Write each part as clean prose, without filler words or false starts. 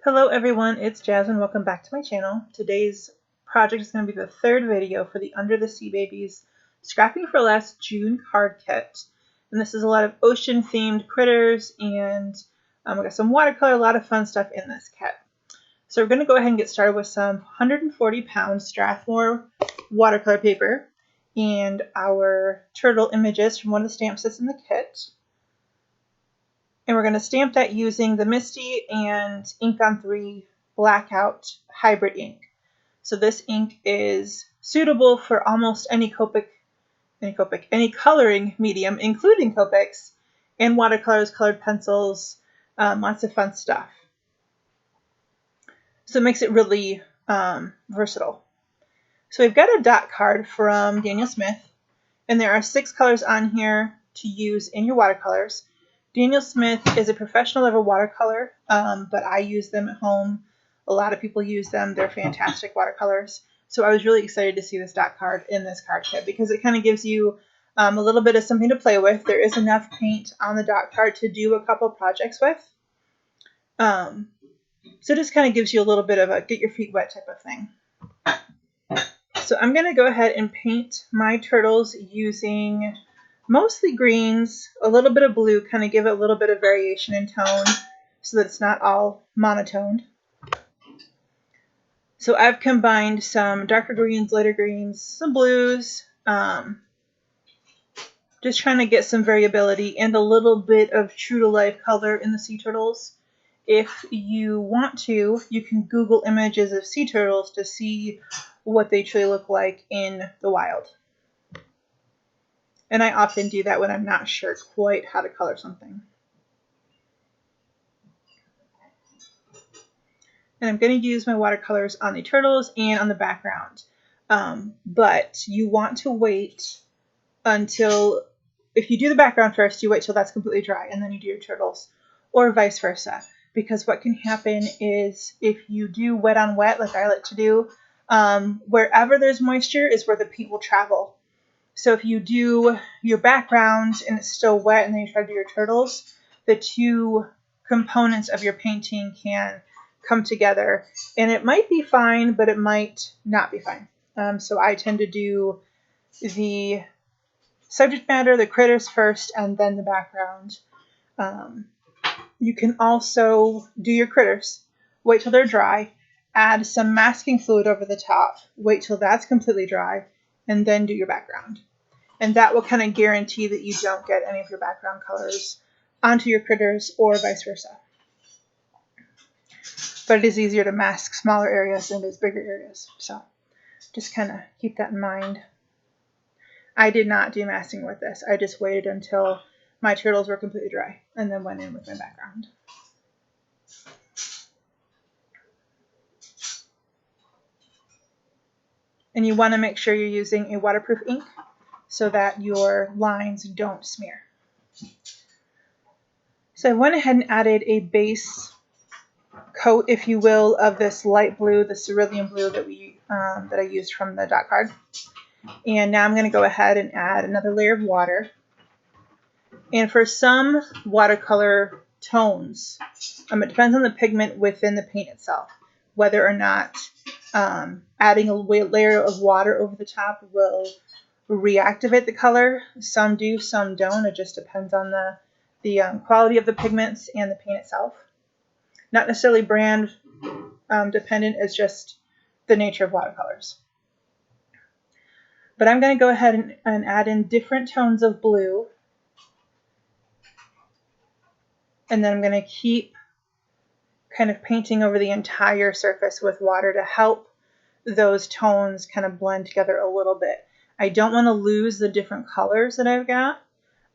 Hello everyone, it's Jazz and welcome back to my channel. Today's project is going to be the third video for the Under the Sea Babies Scrapping for Less June card kit. And this is a lot of ocean themed critters and I got some watercolor, a lot of fun stuff in this kit. So we're going to go ahead and get started with some 140-pound Strathmore watercolor paper and our turtle images from one of the stamp sets in the kit. And we're going to stamp that using the Misty and Ink on 3 Blackout Hybrid ink. So this ink is suitable for almost any coloring medium, including Copics, and watercolors, colored pencils, lots of fun stuff. So it makes it really versatile. So we've got a dot card from Daniel Smith, and there are 6 colors on here to use in your watercolors. Daniel Smith is a professional level watercolor, but I use them at home. A lot of people use them. They're fantastic watercolors. So I was really excited to see this dot card in this card kit because it kind of gives you a little bit of something to play with. There is enough paint on the dot card to do a couple projects with. So it just kind of gives you a little bit of a get your feet wet type of thing. So I'm going to go ahead and paint my turtles using mostly greens, a little bit of blue, kind of give it a little bit of variation in tone so that it's not all monotoned. So I've combined some darker greens, lighter greens, some blues, just trying to get some variability and a little bit of true to life color in the sea turtles. If you want to, you can Google images of sea turtles to see what they truly look like in the wild. And I often do that when I'm not sure quite how to color something. And I'm going to use my watercolors on the turtles and on the background. But you want to wait until, if you do the background first, you wait till that's completely dry and then you do your turtles, or vice versa. Because what can happen is if you do wet on wet, like I like to do, wherever there's moisture is where the paint will travel. So if you do your background and it's still wet and then you try to do your turtles, the two components of your painting can come together. And it might be fine, but it might not be fine. So I tend to do the subject matter, the critters first, and then the background. You can also do your critters, wait till they're dry, add some masking fluid over the top, wait till that's completely dry, and then do your background. And that will kind of guarantee that you don't get any of your background colors onto your critters or vice versa. But it is easier to mask smaller areas than it is bigger areas. So just kind of keep that in mind. I did not do masking with this. I just waited until my turtles were completely dry and then went in with my background. And you want to make sure you're using a waterproof ink so that your lines don't smear. So I went ahead and added a base coat, if you will, of this light blue, the cerulean blue that I used from the dot card. And now I'm going to go ahead and add another layer of water. And for some watercolor tones, it depends on the pigment within the paint itself, whether or not adding a layer of water over the top will reactivate the color. Some do, some don't. It just depends on the quality of the pigments and the paint itself. Not necessarily brand dependent, it's just the nature of watercolors. But I'm going to go ahead and add in different tones of blue. And then I'm going to keep kind of painting over the entire surface with water to help those tones kind of blend together a little bit. I don't want to lose the different colors that I've got,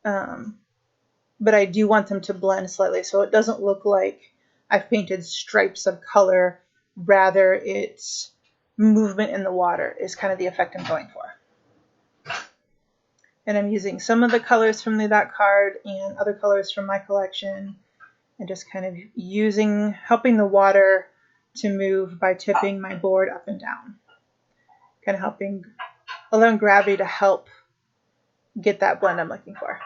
but I do want them to blend slightly so it doesn't look like I've painted stripes of color. Rather, it's movement in the water is kind of the effect I'm going for. And I'm using some of the colors from that card and other colors from my collection, and just kind of helping the water to move by tipping my board up and down. Kind of allowing gravity to help get that blend I'm looking for.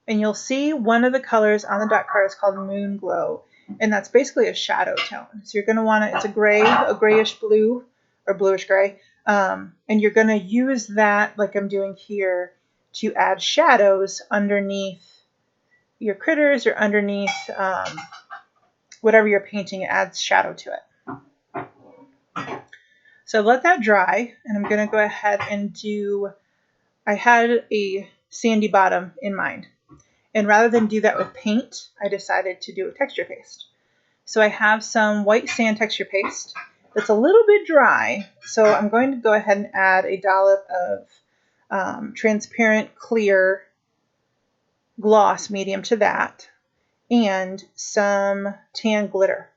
And you'll see one of the colors on the dot card is called Moon Glow, and that's basically a shadow tone. So you're going to want to, it's a grayish blue or bluish gray, and you're going to use that, like I'm doing here, to add shadows underneath your critters or underneath whatever you're painting. It adds shadow to it. So let that dry, and I'm going to go ahead and I had a sandy bottom in mind. And rather than do that with paint, I decided to do a texture paste. So I have some white sand texture paste that's a little bit dry. So I'm going to go ahead and add a dollop of transparent clear gloss medium to that, and some tan glitter.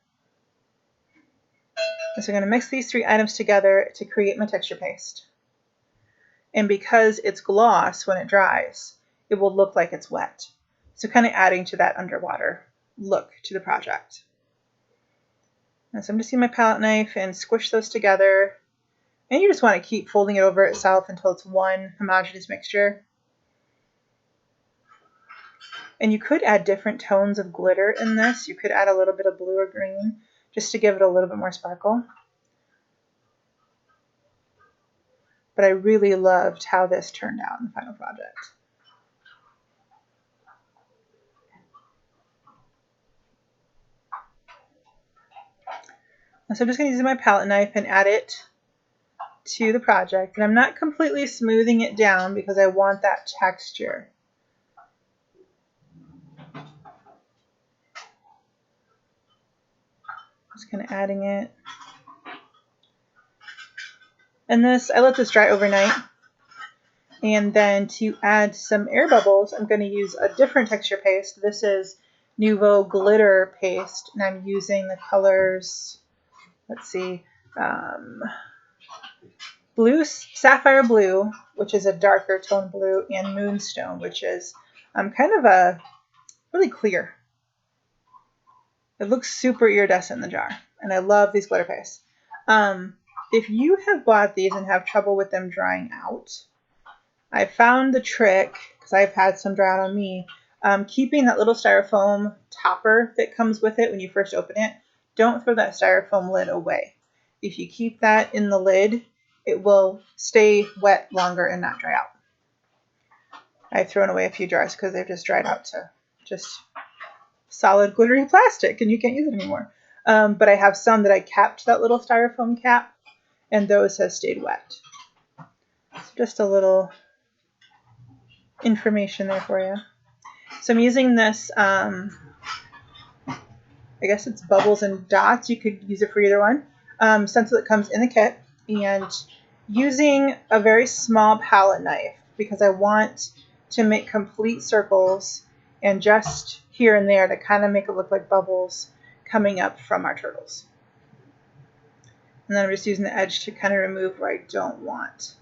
So I'm going to mix these three items together to create my texture paste. And because it's gloss, when it dries, it will look like it's wet. So kind of adding to that underwater look to the project. And so I'm just using my palette knife and squish those together. And you just want to keep folding it over itself until it's one homogeneous mixture. And you could add different tones of glitter in this. You could add a little bit of blue or green just to give it a little bit more sparkle. But I really loved how this turned out in the final project. So I'm just going to use my palette knife and add it to the project. And I'm not completely smoothing it down because I want that texture. Just kind of adding it. And this, I let this dry overnight. And then to add some air bubbles, I'm going to use a different texture paste. This is Nouveau Glitter Paste, and I'm using the colors, let's see, Sapphire Blue, which is a darker tone blue, and Moonstone, which is kind of a really clear. It looks super iridescent in the jar, and I love these glitter pastes. If you have bought these and have trouble with them drying out, I found the trick, because I've had some dry out on me, keeping that little styrofoam topper that comes with it when you first open it. Don't throw that styrofoam lid away. If you keep that in the lid, it will stay wet longer and not dry out. I've thrown away a few jars because they've just dried out to just solid glittery plastic and you can't use it anymore. But I have some that I kept that little styrofoam cap, and those have stayed wet. So just a little information there for you. So I'm using this, I guess it's Bubbles and Dots. You could use it for either one. Stencil that comes in the kit, and using a very small palette knife because I want to make complete circles and just here and there to kind of make it look like bubbles coming up from our turtles. And then I'm just using the edge to kind of remove where I don't want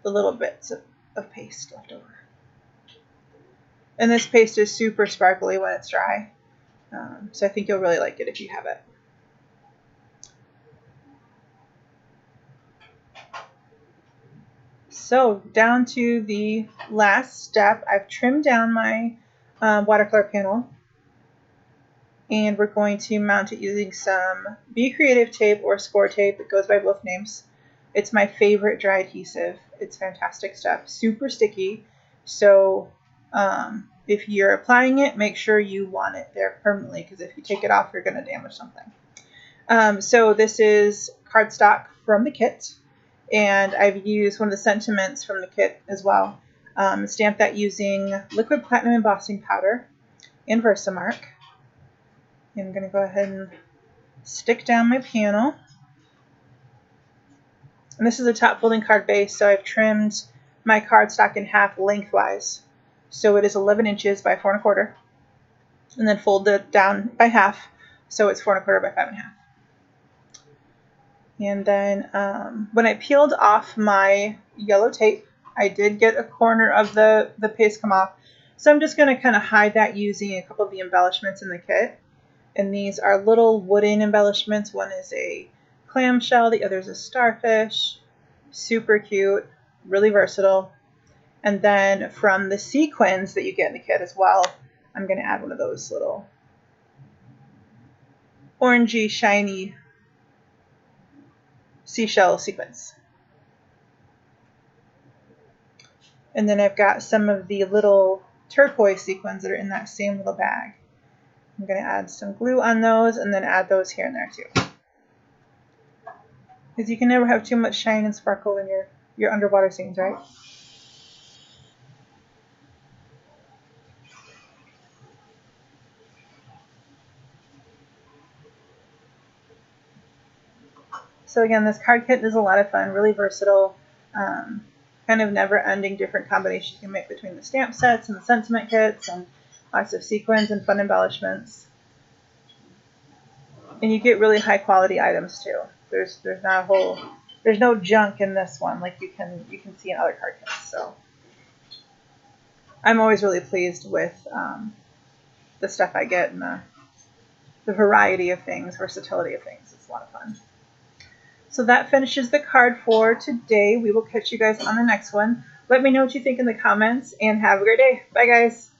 the little bits of paste left over. And this paste is super sparkly when it's dry. So I think you'll really like it if you have it. So down to the last step, I've trimmed down my watercolor panel. And we're going to mount it using some Be Creative tape or score tape. It goes by both names. It's my favorite dry adhesive. It's fantastic stuff. Super sticky. So if you're applying it, make sure you want it there permanently, because if you take it off, you're going to damage something. So this is cardstock from the kit, and I've used one of the sentiments from the kit as well. Stamped that using liquid platinum embossing powder and Versamark. I'm going to go ahead and stick down my panel. And this is a top folding card base, so I've trimmed my cardstock in half lengthwise. So it is 11 inches by 4 1/4. And then fold it down by half, so it's 4 1/4 by 5 1/2. And then when I peeled off my yellow tape, I did get a corner of the paste come off. So I'm just going to kind of hide that using a couple of the embellishments in the kit. And these are little wooden embellishments. One is a clamshell, the other is a starfish. Super cute, really versatile. And then from the sequins that you get in the kit as well, I'm going to add one of those little orangey, shiny seashell sequins. And then I've got some of the little turquoise sequins that are in that same little bag. I'm going to add some glue on those and then add those here and there too. Because you can never have too much shine and sparkle in your underwater scenes, right? So again, this card kit is a lot of fun, really versatile, kind of never-ending different combinations you can make between the stamp sets and the sentiment kits, and lots of sequins and fun embellishments. And you get really high-quality items too. There's no junk in this one like you can see in other card kits. So I'm always really pleased with the stuff I get and the variety of things, versatility of things. It's a lot of fun. So that finishes the card for today. We will catch you guys on the next one. Let me know what you think in the comments, and have a great day. Bye, guys.